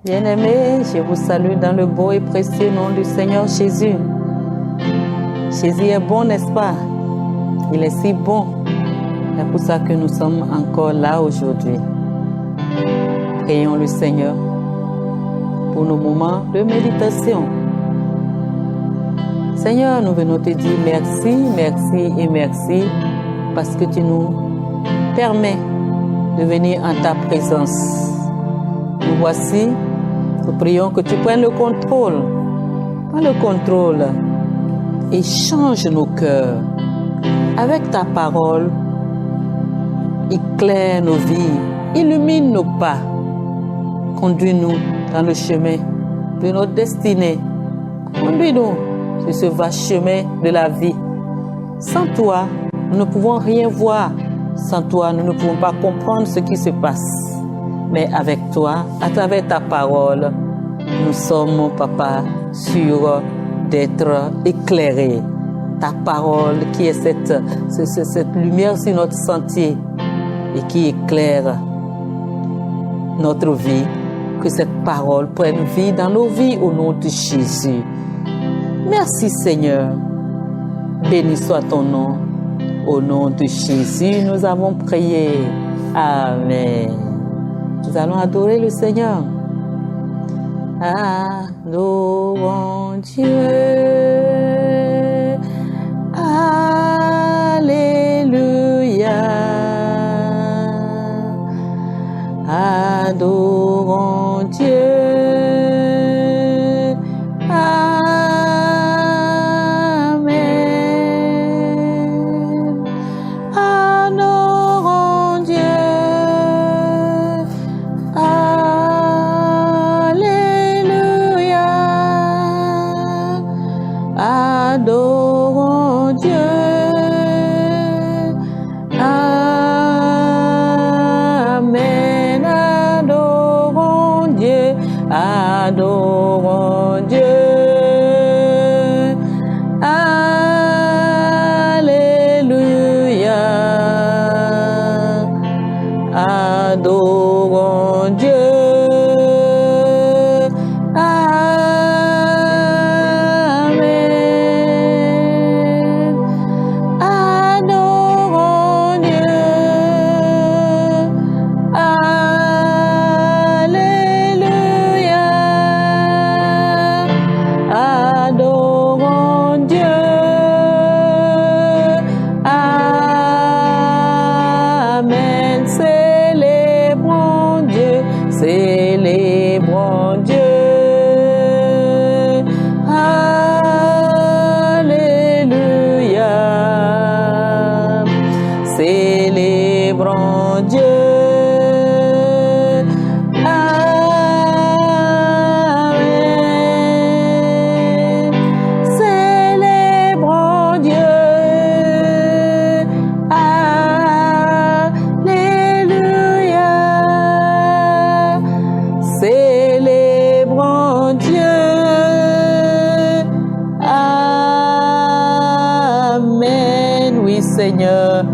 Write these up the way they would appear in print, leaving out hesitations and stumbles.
Bien-aimés, je vous salue dans le beau et précieux nom du Seigneur Jésus. Jésus est bon, n'est-ce pas? Il est si bon. C'est pour ça que nous sommes encore là aujourd'hui. Prions le Seigneur pour nos moments de méditation. Seigneur, nous venons te dire merci, merci et merci parce que tu nous permets de venir en ta présence. Nous voici, nous prions que tu prennes le contrôle. Prends le contrôle et change nos cœurs. Avec ta parole, éclaire nos vies, illumine nos pas. Conduis-nous dans le chemin de notre destinée. Conduis-nous sur ce vaste chemin de la vie. Sans toi, nous ne pouvons rien voir. Sans toi, nous ne pouvons pas comprendre ce qui se passe. Mais avec toi, à travers ta parole, nous sommes, mon papa, sûrs d'être éclairés. Ta parole qui est cette lumière sur notre sentier et qui éclaire notre vie. Que cette parole prenne vie dans nos vies au nom de Jésus. Merci Seigneur. Béni soit ton nom. Au nom de Jésus, nous avons prié. Amen. Nous allons adorer le Seigneur. Adorons Dieu. Alléluia. Adorons Dieu. Adorons Dieu. Amen. Adorons Dieu. Adorons Dieu. Alléluia. Adorons Dieu. Célébrons Dieu. Alléluia. Célébrons Dieu. Amen. Célébrons Dieu. Célébrons Dieu. Amen. Oui, Seigneur,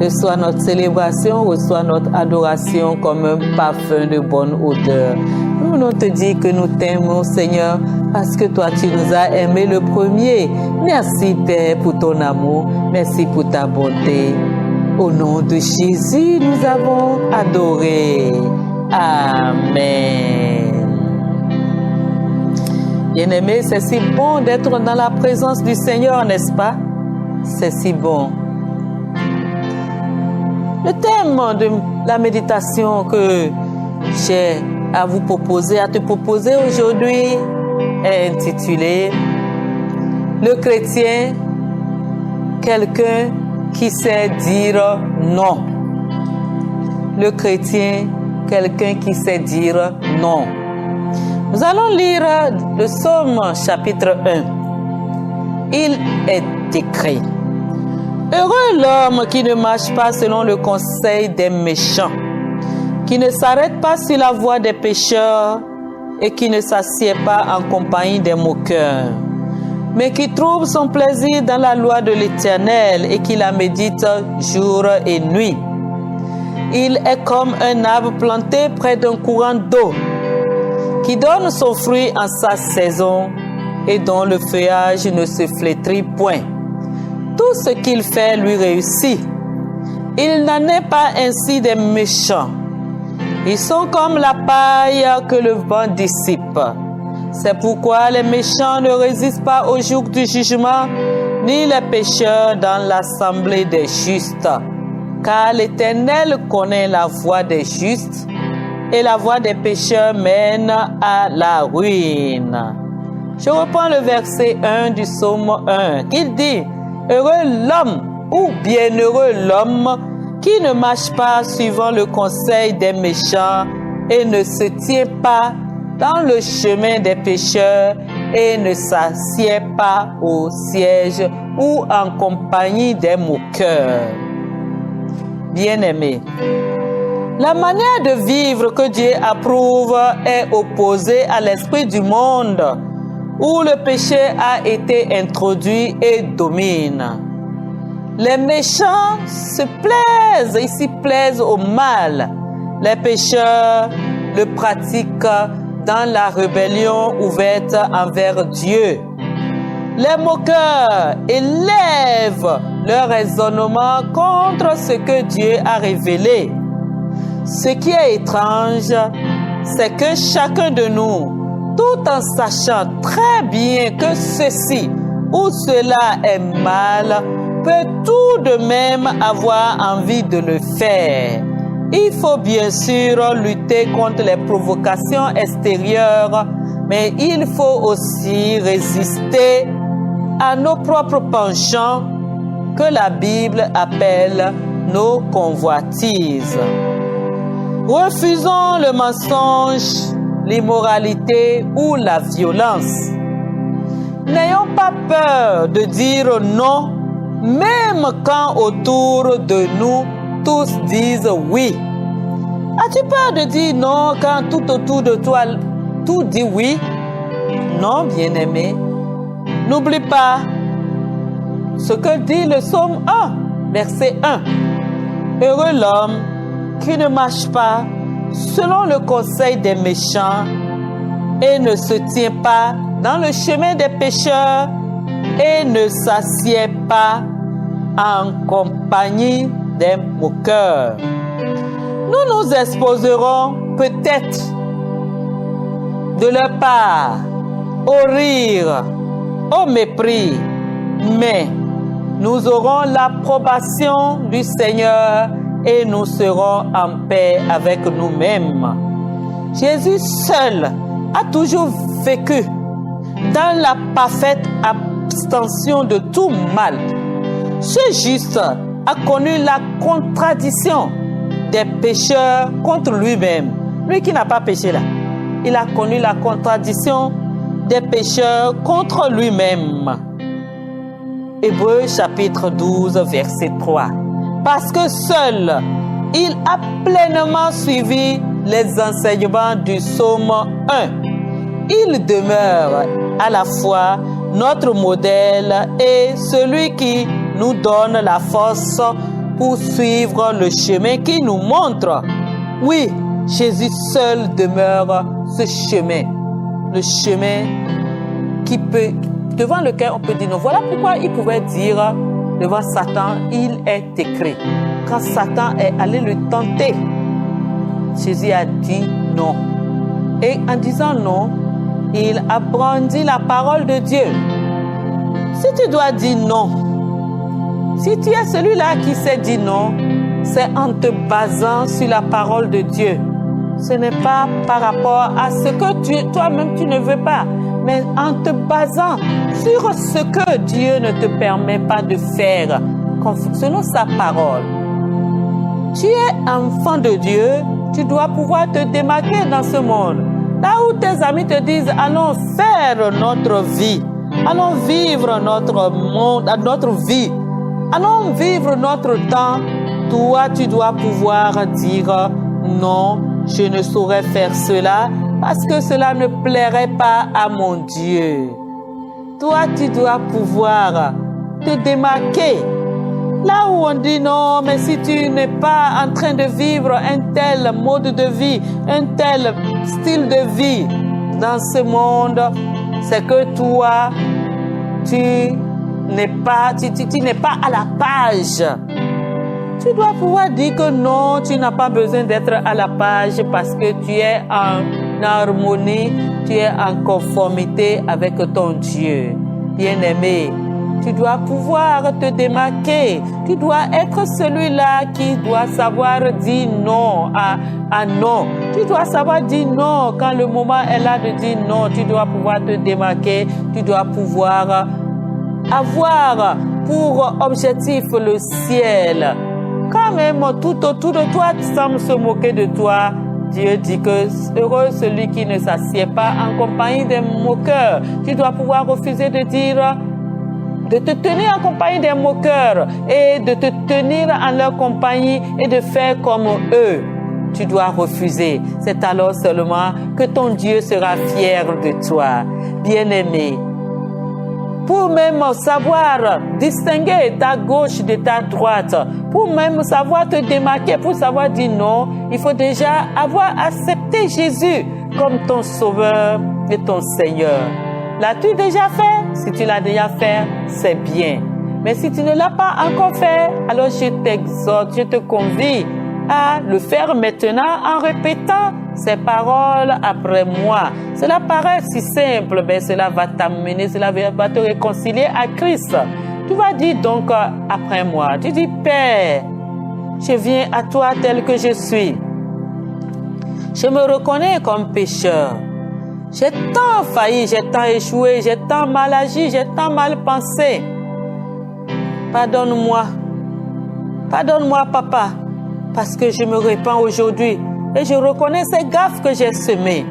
reçois notre célébration, reçois notre adoration comme un parfum de bonne odeur. Nous voulons te dire que nous t'aimons, Seigneur, parce que toi, tu nous as aimés le premier. Merci, Père, pour ton amour. Merci pour ta bonté. Au nom de Jésus, nous avons adoré. Amen. Bien-aimés, c'est si bon d'être dans la présence du Seigneur, n'est-ce pas? C'est si bon. Le thème de la méditation que j'ai à te proposer aujourd'hui est intitulé « Le chrétien, quelqu'un qui sait dire non ». Le chrétien, quelqu'un qui sait dire non. Nous allons lire le Psaume chapitre 1. Il est écrit: Heureux l'homme qui ne marche pas selon le conseil des méchants, qui ne s'arrête pas sur la voie des pécheurs et qui ne s'assied pas en compagnie des moqueurs, mais qui trouve son plaisir dans la loi de l'Éternel et qui la médite jour et nuit. Il est comme un arbre planté près d'un courant d'eau, qui donne son fruit en sa saison et dont le feuillage ne se flétrit point. Tout ce qu'il fait lui réussit. Il n'en est pas ainsi des méchants. Ils sont comme la paille que le vent dissipe. C'est pourquoi les méchants ne résistent pas au jour du jugement, ni les pécheurs dans l'assemblée des justes. Car l'Éternel connaît la voie des justes, et la voie des pécheurs mène à la ruine. Je reprends le verset 1 du psaume 1, qui dit « Heureux l'homme ou bienheureux l'homme qui ne marche pas suivant le conseil des méchants et ne se tient pas dans le chemin des pécheurs et ne s'assied pas au siège ou en compagnie des moqueurs. » Bien-aimés, la manière de vivre que Dieu approuve est opposée à l'esprit du monde où le péché a été introduit et domine. Les méchants se plaisent, ils s'y plaisent au mal. Les pécheurs le pratiquent dans la rébellion ouverte envers Dieu. Les moqueurs élèvent leur raisonnement contre ce que Dieu a révélé. Ce qui est étrange, c'est que chacun de nous, tout en sachant très bien que ceci ou cela est mal, peut tout de même avoir envie de le faire. Il faut bien sûr lutter contre les provocations extérieures, mais il faut aussi résister à nos propres penchants que la Bible appelle nos convoitises. Refusons le mensonge, l'immoralité ou la violence. N'ayons pas peur de dire non, même quand autour de nous tous disent oui. As-tu peur de dire non quand tout autour de toi tout dit oui? Non, bien-aimé. N'oublie pas ce que dit le psaume 1, verset 1. Heureux l'homme qui ne marche pas selon le conseil des méchants et ne se tient pas dans le chemin des pécheurs et ne s'assied pas en compagnie des moqueurs. Nous nous exposerons peut-être de leur part au rire, au mépris, mais nous aurons l'approbation du Seigneur et nous serons en paix avec nous-mêmes. Jésus seul a toujours vécu dans la parfaite abstention de tout mal. Ce juste a connu la contradiction des pécheurs contre lui-même. Lui qui n'a pas péché là, il a connu la contradiction des pécheurs contre lui-même. Hébreux chapitre 12, verset 3. Parce que seul, il a pleinement suivi les enseignements du psaume 1. Il demeure à la fois notre modèle et celui qui nous donne la force pour suivre le chemin qui nous montre. Oui, Jésus seul demeure ce chemin. Le chemin devant lequel on peut dire non. Voilà pourquoi il pouvait dire devant Satan, il est écrit. Quand Satan est allé le tenter, Jésus a dit non. Et en disant non, il a brandi la parole de Dieu. Si tu dois dire non, si tu es celui-là qui sait dire non, c'est en te basant sur la parole de Dieu. Ce n'est pas par rapport à ce que toi-même tu ne veux pas, mais en te basant sur ce que Dieu ne te permet pas de faire, selon sa parole. Tu es enfant de Dieu, tu dois pouvoir te démarquer dans ce monde. Là où tes amis te disent, allons faire notre vie, allons vivre notre monde, notre vie, allons vivre notre temps, toi tu dois pouvoir dire non, je ne saurais faire cela parce que cela ne plairait pas à mon Dieu. Toi tu dois pouvoir te démarquer. Là où on dit non, mais si tu n'es pas en train de vivre un tel mode de vie, un tel style de vie dans ce monde, c'est que toi, tu n'es pas à la page. Tu dois pouvoir dire que non, tu n'as pas besoin d'être à la page parce que tu es en harmonie, tu es en conformité avec ton Dieu. Bien-aimé, tu dois pouvoir te démarquer. Tu dois être celui-là qui doit savoir dire non à non. Tu dois savoir dire non quand le moment est là de dire non. Tu dois pouvoir te démarquer. Tu dois pouvoir avoir pour objectif le ciel. Quand même tout autour de toi semble se moquer de toi, Dieu dit que heureux celui qui ne s'assied pas en compagnie des moqueurs. Tu dois pouvoir refuser de te tenir en compagnie des moqueurs et de te tenir en leur compagnie et de faire comme eux. Tu dois refuser. C'est alors seulement que ton Dieu sera fier de toi. Bien-aimé, pour même savoir distinguer ta gauche de ta droite, pour même savoir te démarquer, pour savoir dire non, il faut déjà avoir accepté Jésus comme ton Sauveur et ton Seigneur. L'as-tu déjà fait? Si tu l'as déjà fait, c'est bien. Mais si tu ne l'as pas encore fait, alors je t'exhorte, je te convie à le faire maintenant en répétant ces paroles après moi. Cela paraît si simple, mais cela va t'amener, cela va te réconcilier à Christ. Tu vas dire donc après moi, tu dis Père, je viens à toi tel que je suis. Je me reconnais comme pécheur. J'ai tant failli, j'ai tant échoué, j'ai tant mal agi, j'ai tant mal pensé. Pardonne-moi. Pardonne-moi, Papa, parce que je me répands aujourd'hui et je reconnais ces gaffes que j'ai semées.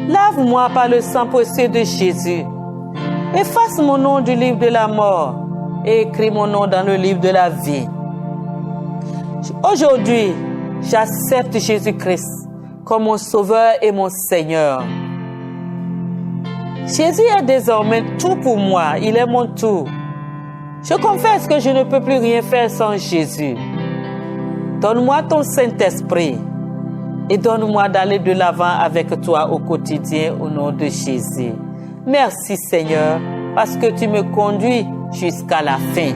Lave-moi par le sang précieux de Jésus. Efface mon nom du livre de la mort et écris mon nom dans le livre de la vie. Aujourd'hui, j'accepte Jésus-Christ comme mon Sauveur et mon Seigneur. Jésus est désormais tout pour moi. Il est mon tout. Je confesse que je ne peux plus rien faire sans Jésus. Donne-moi ton Saint-Esprit et donne-moi d'aller de l'avant avec toi au quotidien au nom de Jésus. Merci Seigneur parce que tu me conduis jusqu'à la fin.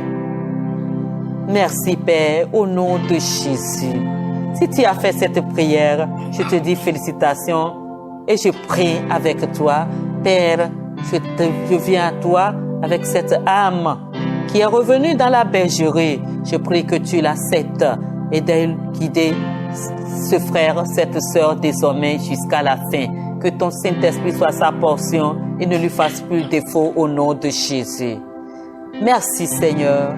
Merci Père au nom de Jésus. Si tu as fait cette prière, je te dis félicitations et je prie avec toi. Père, je viens à toi avec cette âme qui est revenue dans la bergerie. Je prie que tu l'acceptes et de guider ce frère, cette sœur désormais jusqu'à la fin. Que ton Saint-Esprit soit sa portion et ne lui fasse plus défaut au nom de Jésus. Merci Seigneur.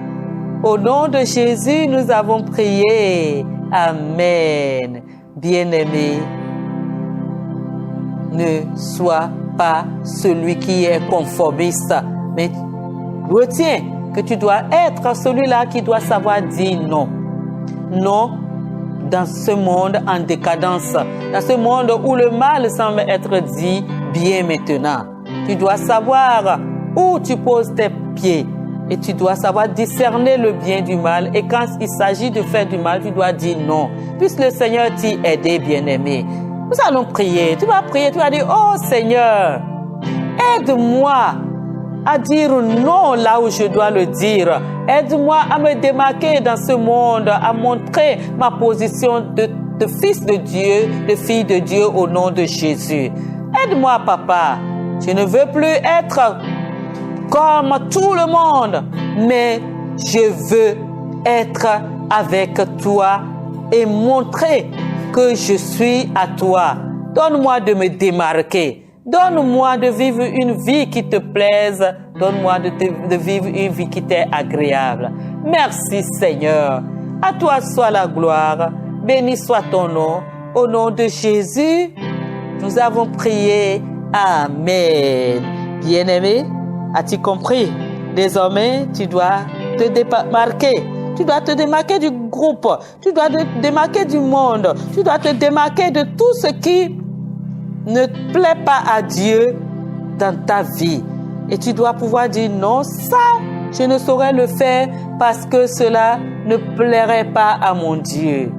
Au nom de Jésus, nous avons prié. Amen. Bien-aimé, ne sois pas celui qui est conformiste, mais retiens que tu dois être celui-là qui doit savoir dire non. Non dans ce monde en décadence, dans ce monde où le mal semble être dit bien maintenant. Tu dois savoir où tu poses tes pieds et tu dois savoir discerner le bien du mal. Et quand il s'agit de faire du mal, tu dois dire non. Puisse le Seigneur t'y aider, bien-aimé. Nous allons prier. Tu vas prier, tu vas dire, oh Seigneur, aide-moi à dire non là où je dois le dire. Aide-moi à me démarquer dans ce monde, à montrer ma position de fils de Dieu, de fille de Dieu au nom de Jésus. Aide-moi, Papa. Je ne veux plus être comme tout le monde, mais je veux être avec toi et montrer que je suis à toi. Donne-moi de me démarquer. Donne-moi de vivre une vie qui te plaise. Donne-moi de vivre une vie qui t'est agréable. Merci Seigneur. À toi soit la gloire. Béni soit ton nom. Au nom de Jésus, nous avons prié. Amen. Bien-aimé, as-tu compris? Désormais, tu dois te démarquer. Tu dois te démarquer du groupe. Tu dois te démarquer du monde. Tu dois te démarquer de tout ce qui ne plaît pas à Dieu dans ta vie. Et tu dois pouvoir dire non, ça, Je ne saurais le faire parce que cela ne plairait pas à mon Dieu.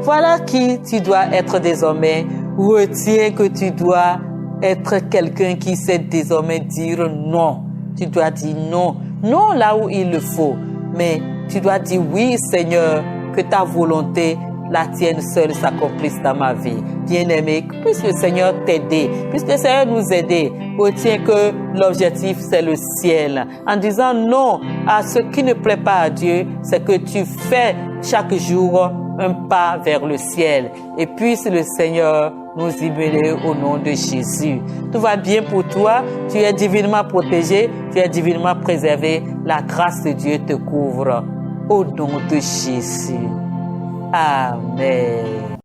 Voilà qui tu dois être désormais. Retiens que tu dois être quelqu'un qui sait désormais dire non. Tu dois dire non. Non là où il le faut. Mais tu dois dire oui, Seigneur, que ta volonté, la tienne seule, s'accomplisse dans ma vie. Bien-aimé, puisse le Seigneur t'aider, puisse le Seigneur nous aider. Retiens que l'objectif, c'est le ciel. En disant non à ce qui ne plaît pas à Dieu, c'est que tu fais chaque jour un pas vers le ciel. Et puisse le Seigneur nous y bénir au nom de Jésus. Tout va bien pour toi. Tu es divinement protégé. Tu es divinement préservé. La grâce de Dieu te couvre. Au nom de Jésus. Amen.